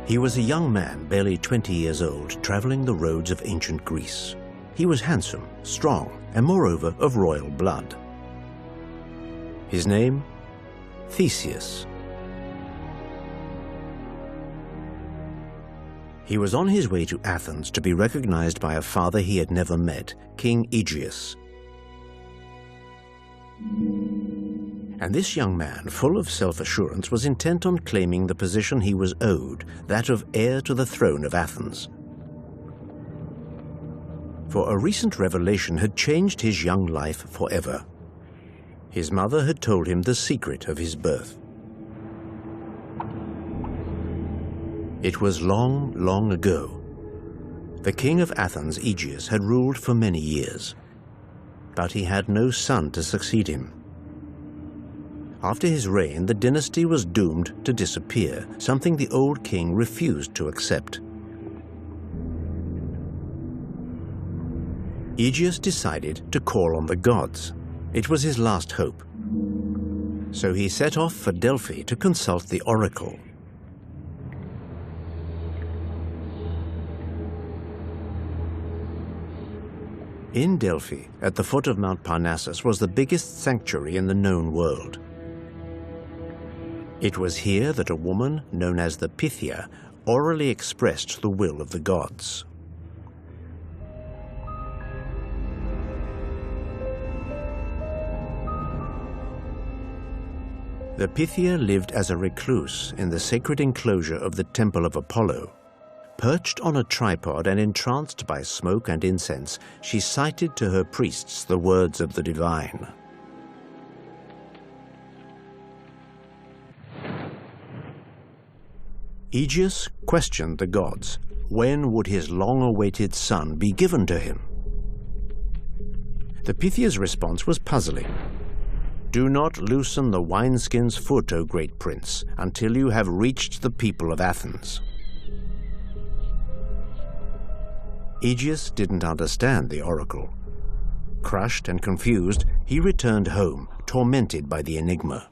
He was a young man, barely 20 years old, traveling the roads of ancient Greece. He was handsome, strong, and moreover of royal blood. His name? Theseus. He was on his way to Athens to be recognized by a father he had never met, King Aegeus. And this young man, full of self-assurance, was intent on claiming the position he was owed, that of heir to the throne of Athens. For a recent revelation had changed his young life forever. His mother had told him the secret of his birth. It was long, long ago. The king of Athens, Aegeus, had ruled for many years, but he had no son to succeed him. After his reign, the dynasty was doomed to disappear, something the old king refused to accept. Aegeus decided to call on the gods. It was his last hope. So he set off for Delphi to consult the oracle. In Delphi, at the foot of Mount Parnassus, was the biggest sanctuary in the known world. It was here that a woman, known as the Pythia, orally expressed the will of the gods. The Pythia lived as a recluse in the sacred enclosure of the Temple of Apollo. Perched on a tripod and entranced by smoke and incense, she cited to her priests the words of the divine. Aegeus questioned the gods. When would his long-awaited son be given to him? The Pythia's response was puzzling. "Do not loosen the wineskin's foot, O great prince, until you have reached the people of Athens." Aegeus didn't understand the oracle. Crushed and confused, he returned home, tormented by the enigma.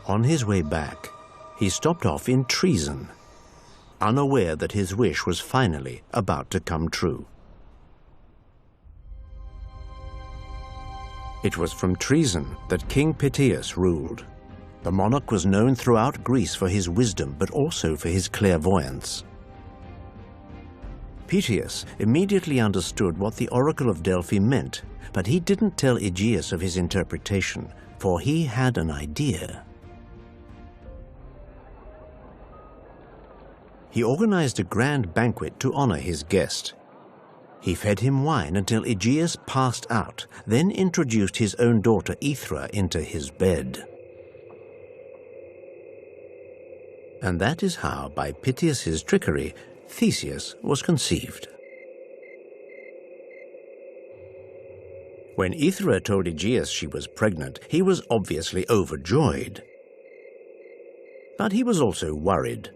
On his way back, he stopped off in Treason, unaware that his wish was finally about to come true. It was from Treason that King Theseus ruled. The monarch was known throughout Greece for his wisdom, but also for his clairvoyance. Theseus immediately understood what the oracle of Delphi meant, but he didn't tell Aegeus of his interpretation, for he had an idea. He organized a grand banquet to honor his guest. He fed him wine until Aegeus passed out, then introduced his own daughter Aethra into his bed. And that is how, by Pythias' trickery, Theseus was conceived. When Aethra told Aegeus she was pregnant, he was obviously overjoyed. But he was also worried.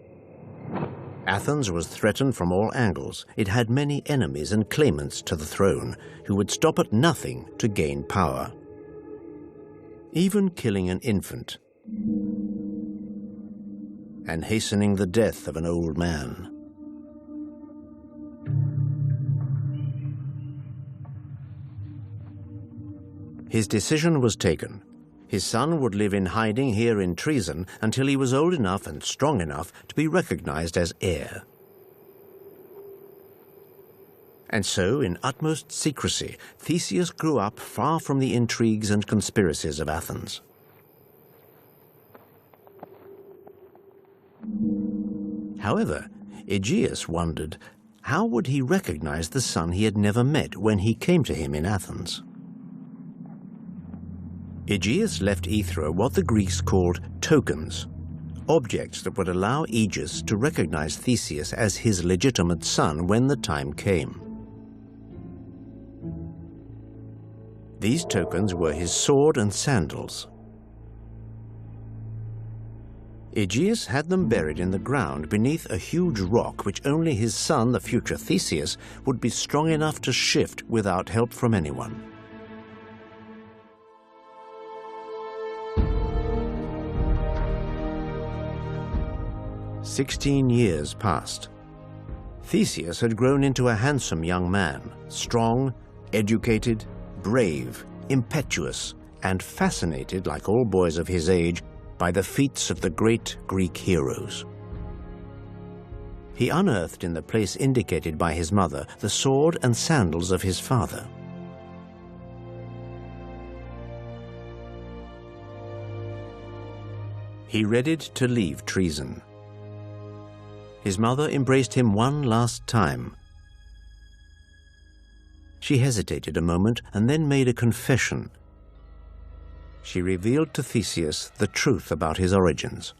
Athens was threatened from all angles. It had many enemies and claimants to the throne who would stop at nothing to gain power, even killing an infant and hastening the death of an old man. His decision was taken. His son would live in hiding here in Treason until he was old enough and strong enough to be recognized as heir. And so, in utmost secrecy, Theseus grew up far from the intrigues and conspiracies of Athens. However, Aegeus wondered, how would he recognize the son he had never met when he came to him in Athens? Aegeus left Aethra what the Greeks called tokens, objects that would allow Aegeus to recognize Theseus as his legitimate son when the time came. These tokens were his sword and sandals. Aegeus had them buried in the ground beneath a huge rock which only his son, the future Theseus, would be strong enough to shift without help from anyone. 16 years passed. Theseus had grown into a handsome young man, strong, educated, brave, impetuous, and fascinated, like all boys of his age, by the feats of the great Greek heroes. He unearthed in the place indicated by his mother the sword and sandals of his father. He readied to leave treason. His mother embraced him one last time. She hesitated a moment and then made a confession. She revealed to Theseus the truth about his origins.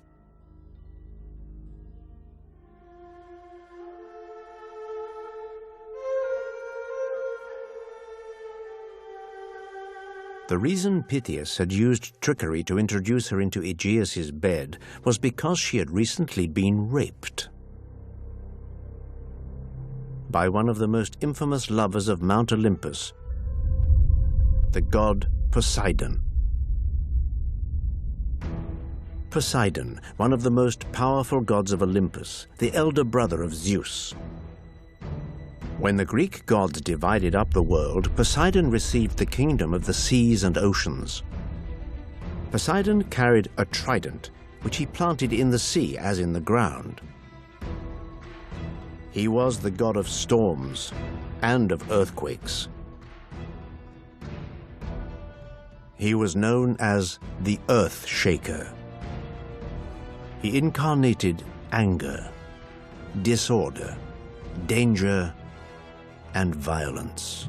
The reason Pythias had used trickery to introduce her into Aegeus's bed was because she had recently been raped by one of the most infamous lovers of Mount Olympus, the god Poseidon. Poseidon, one of the most powerful gods of Olympus, the elder brother of Zeus. When the Greek gods divided up the world, Poseidon received the kingdom of the seas and oceans. Poseidon carried a trident, which he planted in the sea as in the ground. He was the god of storms and of earthquakes. He was known as the Earth Shaker. He incarnated anger, disorder, danger, and violence.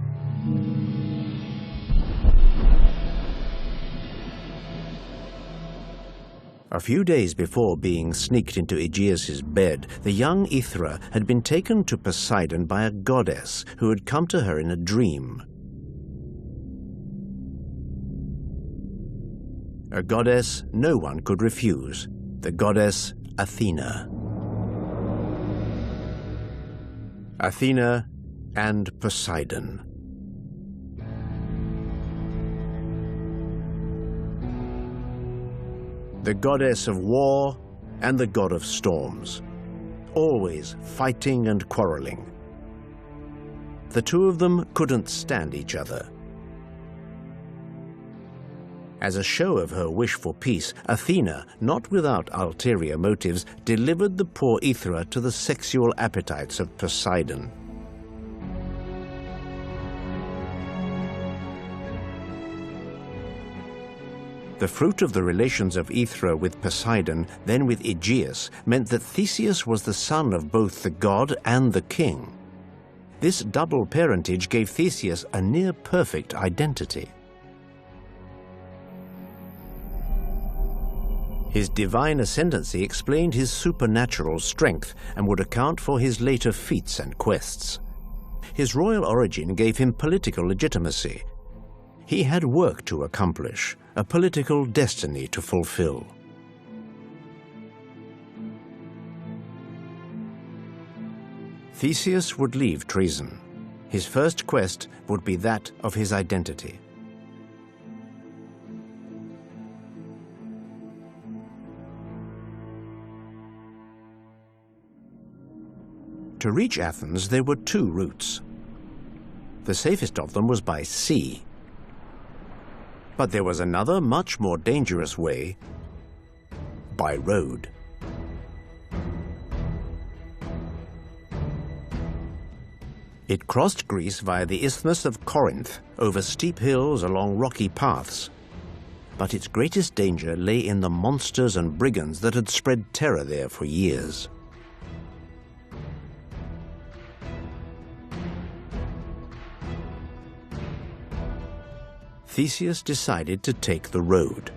A few days before being sneaked into Aegeus's bed, the young Aethra had been taken to Poseidon by a goddess who had come to her in a dream. A goddess no one could refuse, the goddess Athena. Athena and Poseidon. The goddess of war and the god of storms, always fighting and quarreling. The two of them couldn't stand each other. As a show of her wish for peace, Athena, not without ulterior motives, delivered the poor Aethra to the sexual appetites of Poseidon. The fruit of the relations of Aethra with Poseidon, then with Aegeus, meant that Theseus was the son of both the god and the king. This double parentage gave Theseus a near-perfect identity. His divine ascendancy explained his supernatural strength and would account for his later feats and quests. His royal origin gave him political legitimacy. He had work to accomplish, a political destiny to fulfill. Theseus would leave treason. His first quest would be that of his identity. To reach Athens, there were two routes. The safest of them was by sea. But there was another, much more dangerous way, by road. It crossed Greece via the Isthmus of Corinth, over steep hills along rocky paths. But its greatest danger lay in the monsters and brigands that had spread terror there for years. Theseus decided to take the road.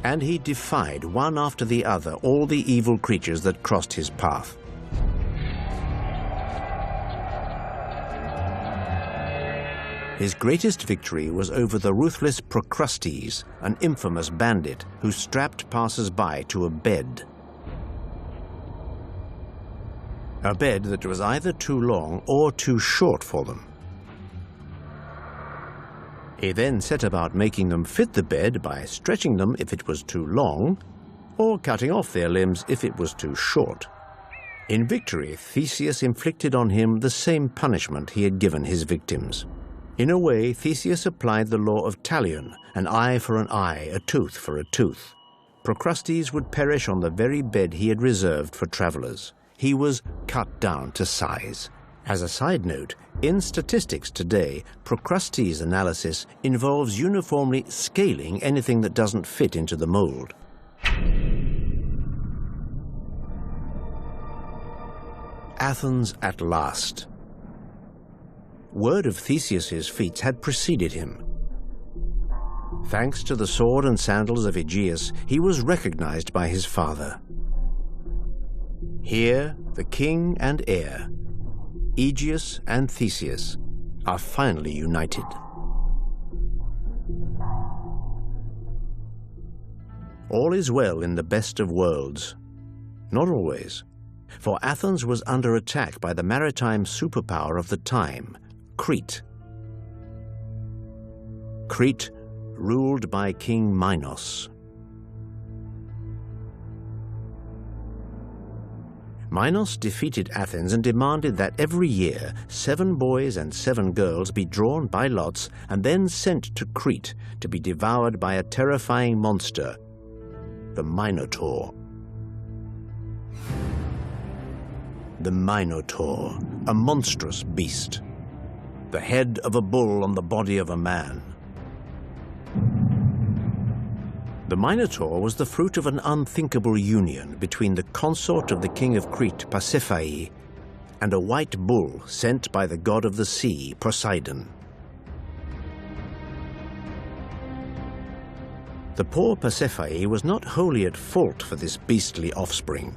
And he defied one after the other all the evil creatures that crossed his path. His greatest victory was over the ruthless Procrustes, an infamous bandit who strapped passers-by to a bed. A bed that was either too long or too short for them. He then set about making them fit the bed by stretching them if it was too long, or cutting off their limbs if it was too short. In victory, Theseus inflicted on him the same punishment he had given his victims. In a way, Theseus applied the law of talion, an eye for an eye, a tooth for a tooth. Procrustes would perish on the very bed he had reserved for travelers. He was cut down to size. As a side note, in statistics today, Procrustes' analysis involves uniformly scaling anything that doesn't fit into the mold. Athens at last. Word of Theseus's feats had preceded him. Thanks to the sword and sandals of Aegeus, he was recognized by his father. Here, the king and heir, Aegeus and Theseus, are finally united. All is well in the best of worlds. Not always, for Athens was under attack by the maritime superpower of the time, Crete. Crete, ruled by King Minos. Minos defeated Athens and demanded that every year 7 boys and 7 girls be drawn by lots and then sent to Crete to be devoured by a terrifying monster, the Minotaur. The Minotaur, a monstrous beast, the head of a bull on the body of a man. The Minotaur was the fruit of an unthinkable union between the consort of the king of Crete, Pasiphae, and a white bull sent by the god of the sea, Poseidon. The poor Pasiphae was not wholly at fault for this beastly offspring.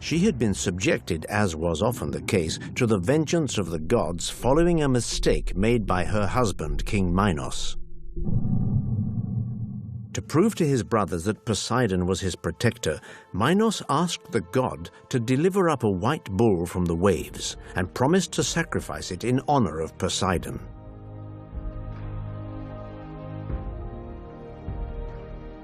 She had been subjected, as was often the case, to the vengeance of the gods following a mistake made by her husband, King Minos. To prove to his brothers that Poseidon was his protector, Minos asked the god to deliver up a white bull from the waves and promised to sacrifice it in honor of Poseidon.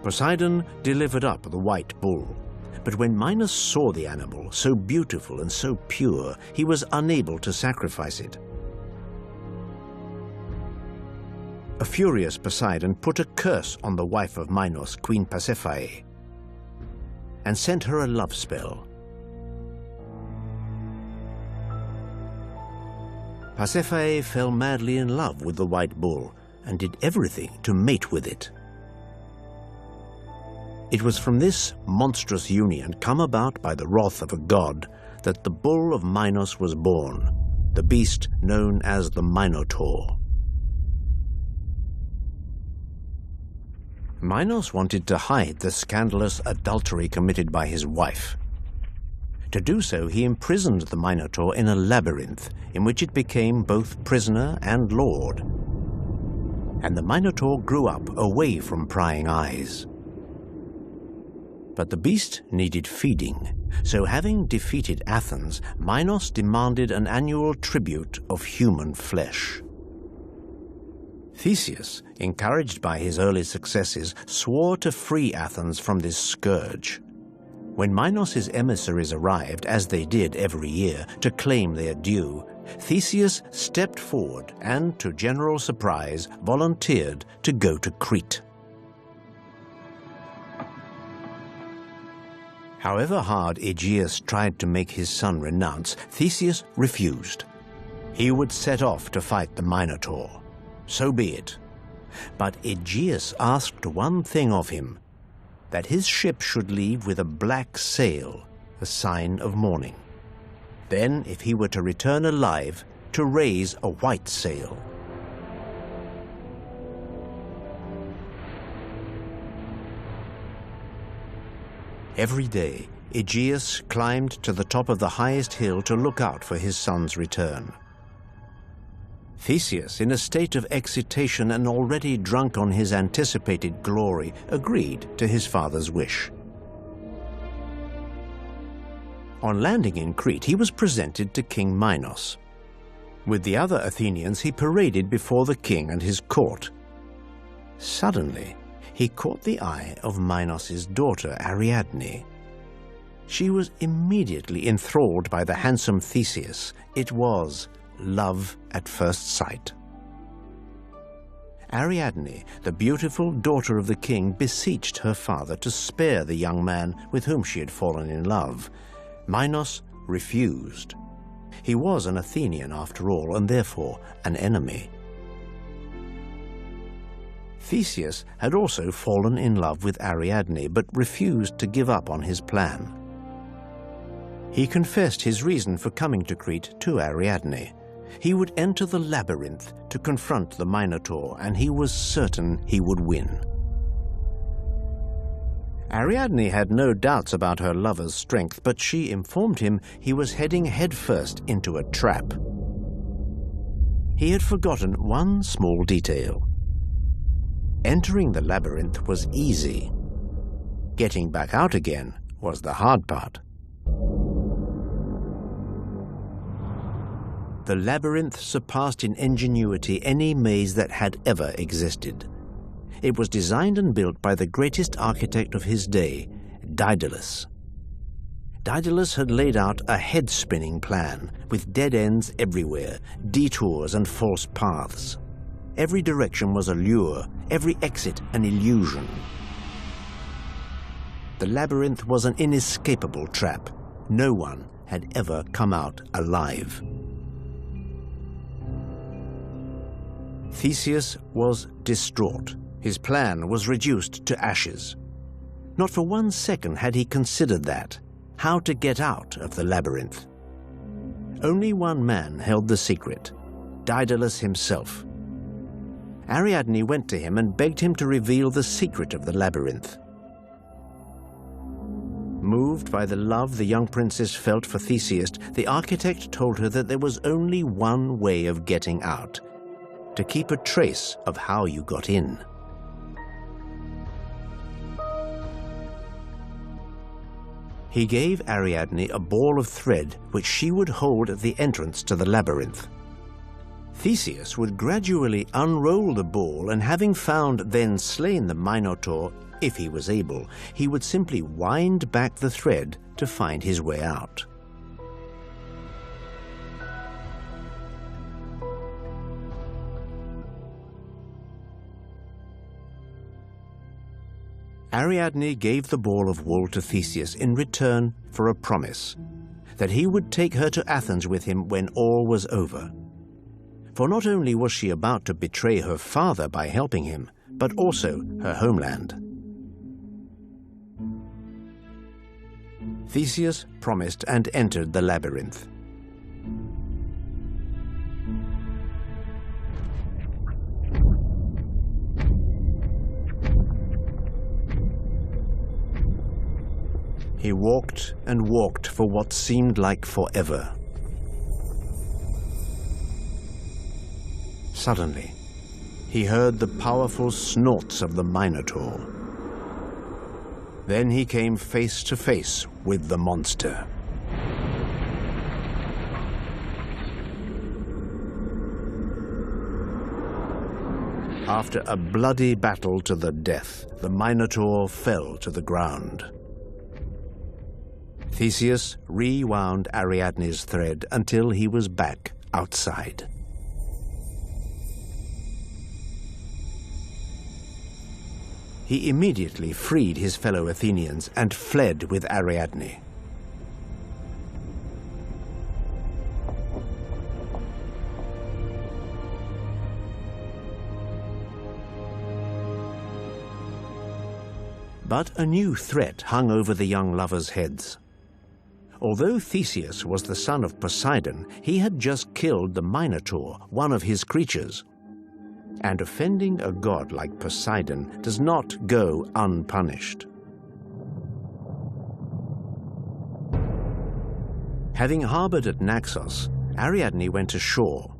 Poseidon delivered up the white bull, but when Minos saw the animal, so beautiful and so pure, he was unable to sacrifice it. A furious Poseidon put a curse on the wife of Minos, Queen Pasiphae, and sent her a love spell. Pasiphae fell madly in love with the white bull and did everything to mate with it. It was from this monstrous union, come about by the wrath of a god, that the bull of Minos was born, the beast known as the Minotaur. Minos wanted to hide the scandalous adultery committed by his wife. To do so, he imprisoned the Minotaur in a labyrinth in which it became both prisoner and lord. And the Minotaur grew up away from prying eyes. But the beast needed feeding, so having defeated Athens, Minos demanded an annual tribute of human flesh. Theseus, encouraged by his early successes, swore to free Athens from this scourge. When Minos' emissaries arrived, as they did every year, to claim their due, Theseus stepped forward and, to general surprise, volunteered to go to Crete. However hard Aegeus tried to make his son renounce, Theseus refused. He would set off to fight the Minotaur. So be it. But Aegeus asked one thing of him, that his ship should leave with a black sail, a sign of mourning. Then, if he were to return alive, to raise a white sail. Every day, Aegeus climbed to the top of the highest hill to look out for his son's return. Theseus, in a state of excitation and already drunk on his anticipated glory, agreed to his father's wish. On landing in Crete, he was presented to King Minos. With the other Athenians, he paraded before the king and his court. Suddenly, he caught the eye of Minos's daughter, Ariadne. She was immediately enthralled by the handsome Theseus. It was love at first sight. Ariadne, the beautiful daughter of the king, beseeched her father to spare the young man with whom she had fallen in love. Minos refused. He was an Athenian after all, and therefore an enemy. Theseus had also fallen in love with Ariadne, but refused to give up on his plan. He confessed his reason for coming to Crete to Ariadne. He would enter the labyrinth to confront the Minotaur, and he was certain he would win. Ariadne had no doubts about her lover's strength, but she informed him he was heading headfirst into a trap. He had forgotten one small detail. Entering the labyrinth was easy. Getting back out again was the hard part. The labyrinth surpassed in ingenuity any maze that had ever existed. It was designed and built by the greatest architect of his day, Daedalus. Daedalus had laid out a head-spinning plan, with dead ends everywhere, detours and false paths. Every direction was a lure, every exit an illusion. The labyrinth was an inescapable trap. No one had ever come out alive. Theseus was distraught. His plan was reduced to ashes. Not for 1 second had he considered that, how to get out of the labyrinth. Only one man held the secret, Daedalus himself. Ariadne went to him and begged him to reveal the secret of the labyrinth. Moved by the love the young princess felt for Theseus, the architect told her that there was only one way of getting out, to keep a trace of how you got in. He gave Ariadne a ball of thread which she would hold at the entrance to the labyrinth. Theseus would gradually unroll the ball, and having found then slain the Minotaur, if he was able, he would simply wind back the thread to find his way out. Ariadne gave the ball of wool to Theseus in return for a promise that he would take her to Athens with him when all was over. For not only was she about to betray her father by helping him, but also her homeland. Theseus promised and entered the labyrinth. He walked and walked for what seemed like forever. Suddenly, he heard the powerful snorts of the Minotaur. Then he came face to face with the monster. After a bloody battle to the death, the Minotaur fell to the ground. Theseus rewound Ariadne's thread until he was back outside. He immediately freed his fellow Athenians and fled with Ariadne. But a new threat hung over the young lovers' heads. Although Theseus was the son of Poseidon, he had just killed the Minotaur, one of his creatures. And offending a god like Poseidon does not go unpunished. Having harbored at Naxos, Ariadne went ashore.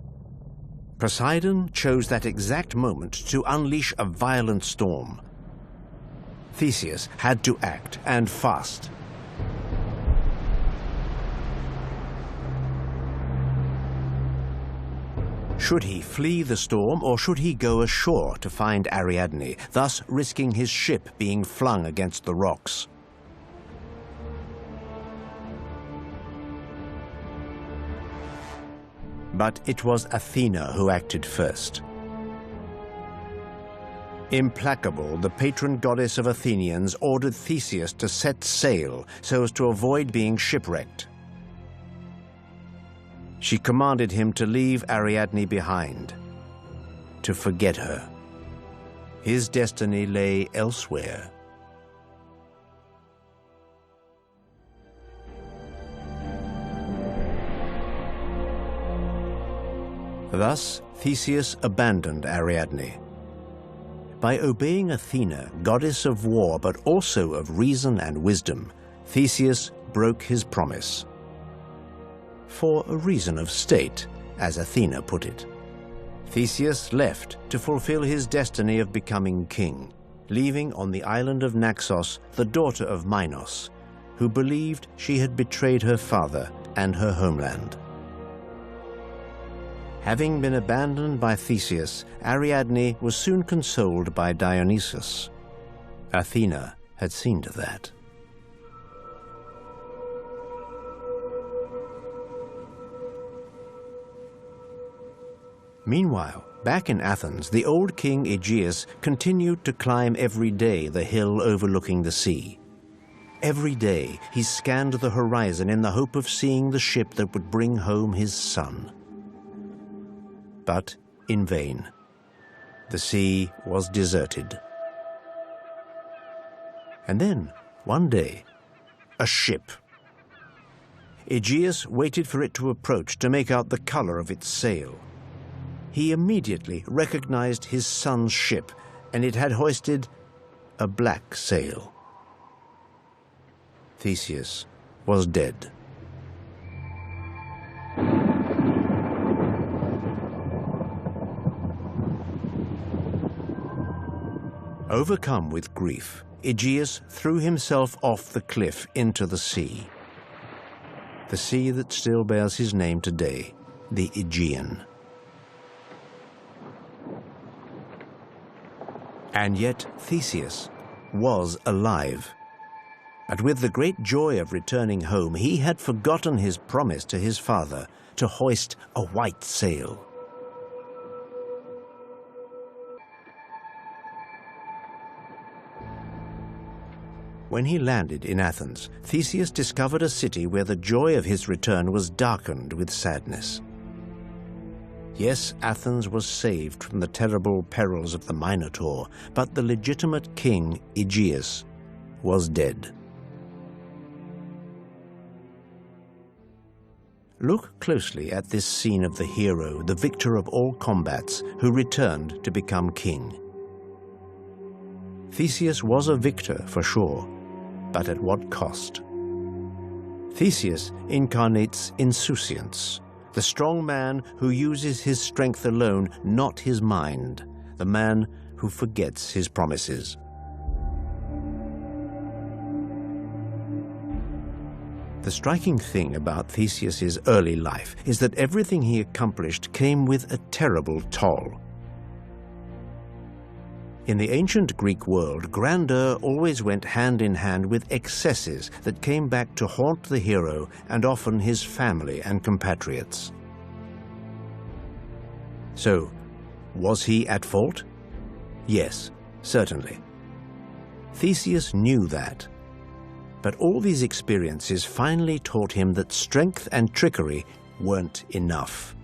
Poseidon chose that exact moment to unleash a violent storm. Theseus had to act, and fast. Should he flee the storm, or should he go ashore to find Ariadne, thus risking his ship being flung against the rocks? But it was Athena who acted first. Implacable, the patron goddess of Athenians ordered Theseus to set sail so as to avoid being shipwrecked. She commanded him to leave Ariadne behind, to forget her. His destiny lay elsewhere. Thus, Theseus abandoned Ariadne. By obeying Athena, goddess of war but also of reason and wisdom, Theseus broke his promise. For a reason of state, as Athena put it. Theseus left to fulfill his destiny of becoming king, leaving on the island of Naxos the daughter of Minos, who believed she had betrayed her father and her homeland. Having been abandoned by Theseus, Ariadne was soon consoled by Dionysus. Athena had seen to that. Meanwhile, back in Athens, the old king Aegeus continued to climb every day the hill overlooking the sea. Every day he scanned the horizon in the hope of seeing the ship that would bring home his son. But in vain. The sea was deserted. And then, one day, a ship. Aegeus waited for it to approach to make out the color of its sail. He immediately recognized his son's ship, and it had hoisted a black sail. Theseus was dead. Overcome with grief, Aegeus threw himself off the cliff into the sea that still bears his name today, the Aegean. And yet Theseus was alive. And with the great joy of returning home, he had forgotten his promise to his father to hoist a white sail. When he landed in Athens, Theseus discovered a city where the joy of his return was darkened with sadness. Yes, Athens was saved from the terrible perils of the Minotaur, but the legitimate king, Aegeus, was dead. Look closely at this scene of the hero, the victor of all combats, who returned to become king. Theseus was a victor, for sure, but at what cost? Theseus incarnates insouciance, the strong man who uses his strength alone, not his mind, the man who forgets his promises. The striking thing about Theseus's early life is that everything he accomplished came with a terrible toll. In the ancient Greek world, grandeur always went hand in hand with excesses that came back to haunt the hero and often his family and compatriots. So, was he at fault? Yes, certainly. Theseus knew that. But all these experiences finally taught him that strength and trickery weren't enough.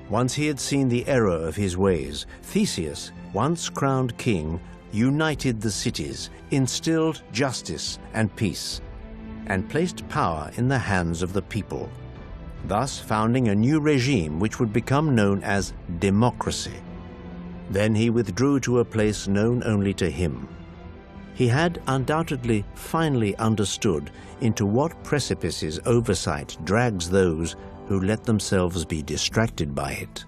Once he had seen the error of his ways, Theseus, once crowned king, united the cities, instilled justice and peace, and placed power in the hands of the people, thus founding a new regime which would become known as democracy. Then he withdrew to a place known only to him. He had undoubtedly finally understood into what precipices oversight drags those who let themselves be distracted by it.